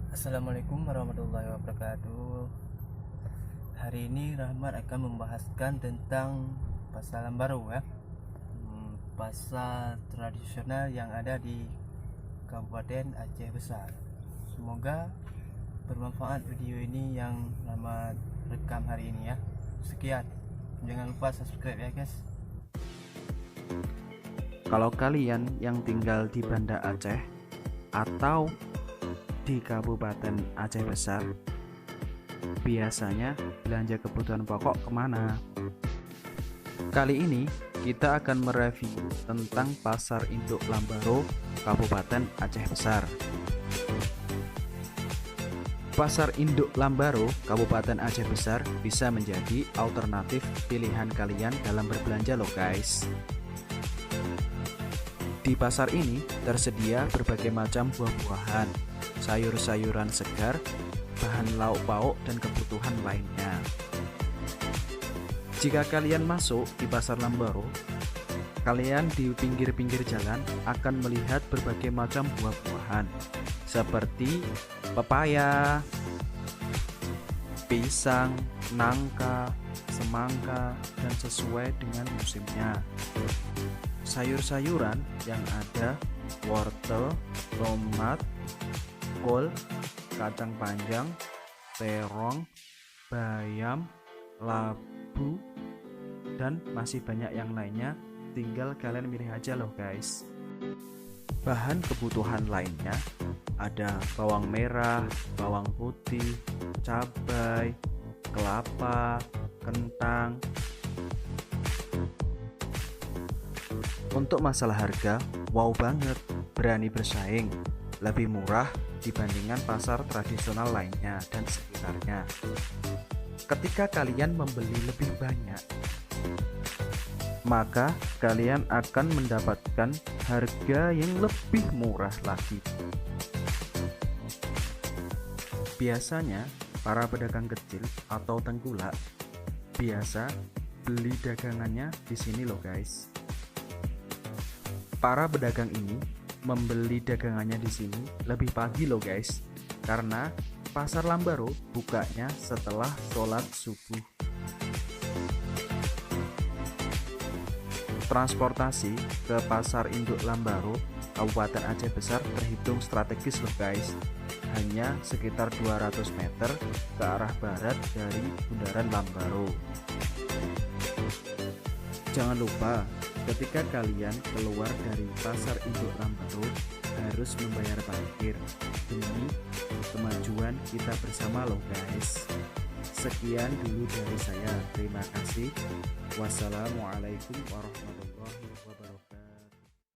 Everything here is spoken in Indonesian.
Assalamualaikum warahmatullahi wabarakatuh. Hari ini Rahmat akan membahaskan tentang pasar Lambaru ya. Pasar tradisional yang ada di Kabupaten Aceh Besar. Semoga bermanfaat video ini yang Rahmat rekam hari ini ya. Sekian. Jangan lupa subscribe ya guys. Kalau kalian yang tinggal di Banda Aceh atau di Kabupaten Aceh Besar, biasanya belanja kebutuhan pokok kemana? Kali ini kita akan mereview tentang Pasar Induk Lambaru, Kabupaten Aceh Besar. Pasar Induk Lambaru, Kabupaten Aceh Besar bisa menjadi alternatif pilihan kalian dalam berbelanja loh guys. Di pasar ini tersedia berbagai macam buah-buahan, sayur-sayuran segar, bahan lauk pauk, dan kebutuhan lainnya. Jika kalian masuk di pasar Lambaru, kalian di pinggir-pinggir jalan akan melihat berbagai macam buah-buahan seperti pepaya, pisang, nangka, semangka, dan sesuai dengan musimnya. Sayur-sayuran yang ada wortel, tomat, kol, kacang panjang, terong, bayam, labu, dan masih banyak yang lainnya. Tinggal kalian milih aja loh guys. Bahan kebutuhan lainnya ada bawang merah, bawang putih, cabai, kelapa, kentang. Untuk masalah harga, wow banget, berani bersaing, lebih murah dibandingkan pasar tradisional lainnya dan sekitarnya. Ketika kalian membeli lebih banyak, maka kalian akan mendapatkan harga yang lebih murah lagi. Biasanya, para pedagang kecil atau tengkulak biasa beli dagangannya di sini loh guys. Para pedagang ini membeli dagangannya di sini lebih pagi loh guys, karena pasar Lambaru bukanya setelah sholat subuh. Transportasi ke pasar induk Lambaru, Kabupaten Aceh Besar terhitung strategis loh guys, hanya sekitar 200 meter ke arah barat dari Bundaran Lambaru. Jangan lupa, ketika kalian keluar dari pasar induk Lambaru harus membayar parkir demi kemajuan kita bersama loh guys. Sekian dulu dari saya, terima kasih. Wassalamualaikum warahmatullahi wabarakatuh.